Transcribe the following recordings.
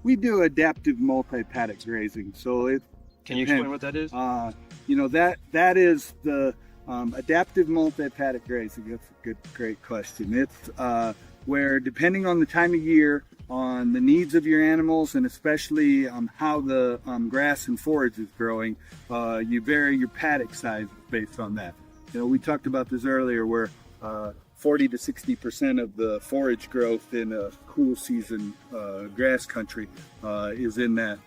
We do adaptive multi-paddock grazing. So it Can you explain what that is? that is the adaptive multi-paddock grazing. That's a great question. It's where, depending on the time of year, on the needs of your animals, and especially how the grass and forage is growing, you vary your paddock size based on that. We talked about this earlier, where 40 to 60% of the forage growth in a cool season grass country is in that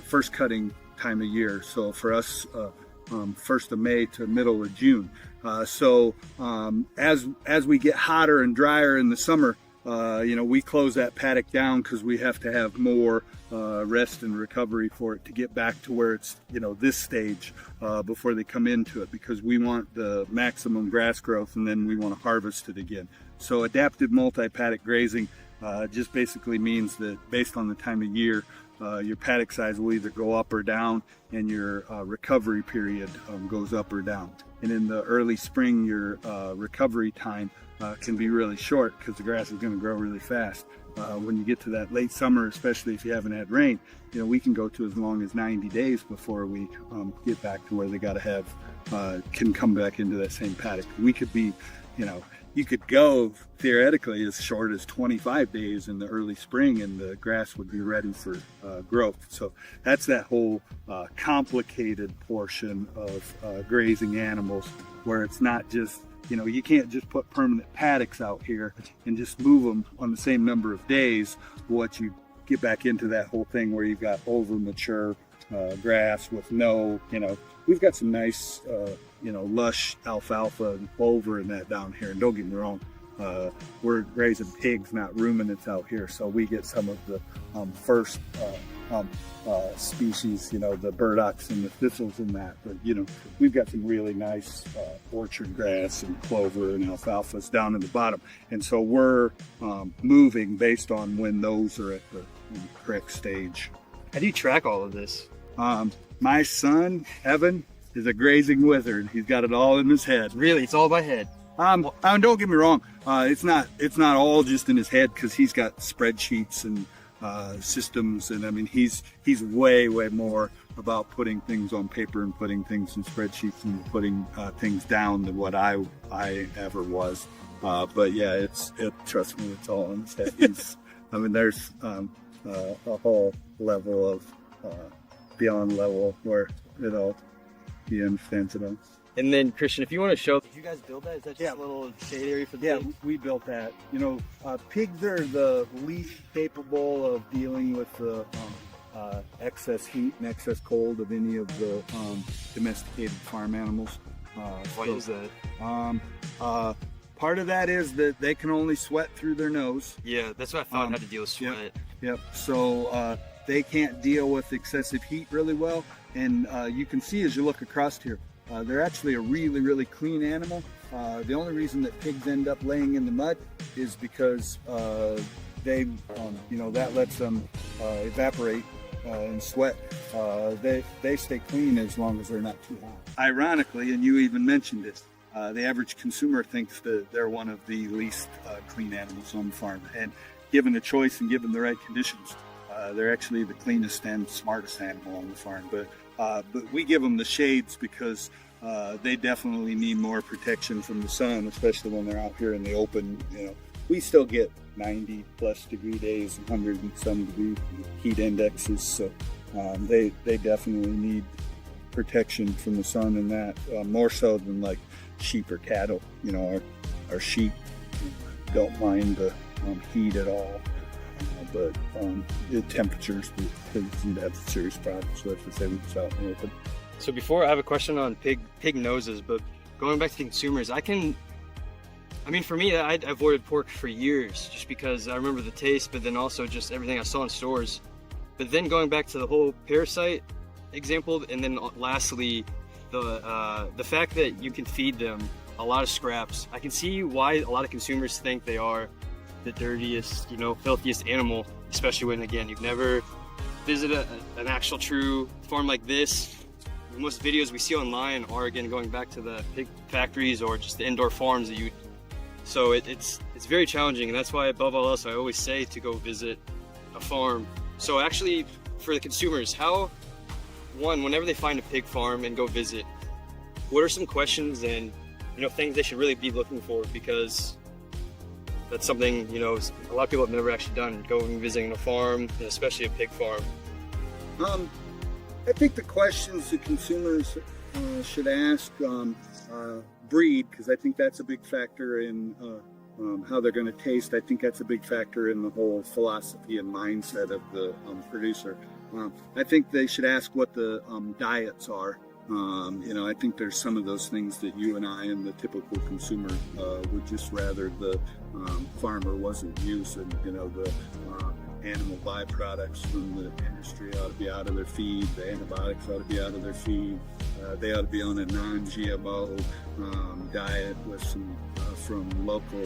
first cutting time of year. So for us, 1st of May to middle of June. As we get hotter and drier in the summer, we close that paddock down because we have to have more rest and recovery for it to get back to where it's this stage before they come into it, because we want the maximum grass growth and then we want to harvest it again. So adaptive multi-paddock grazing just basically means that based on the time of year, your paddock size will either go up or down, and your recovery period goes up or down. And in the early spring, your recovery time can be really short because the grass is going to grow really fast. When you get to that late summer, especially if you haven't had rain, we can go to as long as 90 days before we get back to where they got to have can come back into that same paddock. We could be, you could go theoretically as short as 25 days in the early spring, and the grass would be ready for growth. So that's that whole complicated portion of grazing animals, where it's not just, you can't just put permanent paddocks out here and just move them on the same number of days. What you get back into that whole thing where you've got over mature grass with no, we've got some nice, lush alfalfa and clover and that down here. And don't get me wrong, we're raising pigs, not ruminants out here. So we get some of the first species, the burdocks and the thistles and that. But, we've got some really nice orchard grass and clover and alfalfas down in the bottom. And so we're moving based on when those are at the correct stage. How do you track all of this? My son, Evan, is a grazing wizard. He's got it all in his head. Really? It's all by head? Don't get me wrong. It's not all just in his head, because he's got spreadsheets and systems, and I mean he's way more about putting things on paper and putting things in spreadsheets and putting things down than what I ever was. But yeah, trust me, it's all in his head. There's a whole level of beyond level where he understands it all. And then, Christian, if you want to show, did you guys build that? Is that just a little shade area for the pigs? We built that. Pigs are the least capable of dealing with the excess heat and excess cold of any of the domesticated farm animals. Why is that? Part of that is that they can only sweat through their nose. Yeah, that's what I thought. Had to deal with sweat. Yep. So they can't deal with excessive heat really well. And you can see as you look across here, they're actually a really clean animal. The only reason that pigs end up laying in the mud is because they, that lets them evaporate and sweat. They stay clean as long as they're not too hot. Ironically, and you even mentioned it, the average consumer thinks that they're one of the least clean animals on the farm. And given the choice and given the right conditions, they're actually the cleanest and smartest animal on the farm. But we give them the shades because they definitely need more protection from the sun, especially when they're out here in the open. We still get 90 plus degree days and 100 and some degree heat indexes, so they definitely need protection from the sun, and that more so than like sheep or cattle. Our sheep don't mind the heat at all. But the temperatures, you'd have serious problems. So that's the same as out in the open. So before, I have a question on pig noses, but going back to consumers, for me, I avoided pork for years just because I remember the taste, but then also just everything I saw in stores. But then going back to the whole parasite example, and then lastly, the fact that you can feed them a lot of scraps. I can see why a lot of consumers think they are the dirtiest, filthiest animal, especially when, again, you've never visited an actual true farm like this. Most videos we see online are, again, going back to the pig factories or just the indoor farms that so it's very challenging, and that's why above all else I always say to go visit a farm So actually, for the consumers, whenever they find a pig farm and go visit, what are some questions and things they should really be looking for? Because that's something a lot of people have never actually done, going visiting a farm, and especially a pig farm. I think the questions that consumers should ask breed, because I think that's a big factor in how they're going to taste. I think that's a big factor in the whole philosophy and mindset of the producer. I think they should ask what the diets are. I think there's some of those things that you and I and the typical consumer would just rather the farmer wasn't using. The animal byproducts from the industry ought to be out of their feed. The antibiotics ought to be out of their feed. They ought to be on a non-GMO diet with some from local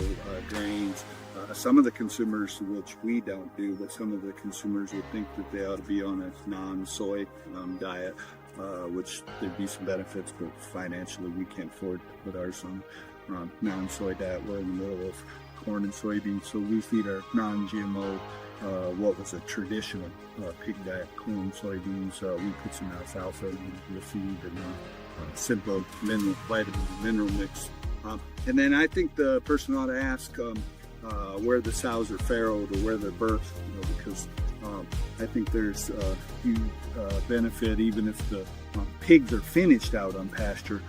grains. Some of the consumers, which we don't do, but some of the consumers would think that they ought to be on a non-soy diet, which there'd be some benefits, but financially we can't afford to put ours on non-soy diet. We're in the middle of corn and soybeans, so we feed our non-GMO what was a traditional pig diet, corn, soybeans. We put some alfalfa in the feed and simple vitamin and mineral mix. And then I think the person ought to ask where the sows are farrowed or where they're birthed, because I think there's a huge benefit, even if the pigs are finished out on pasture,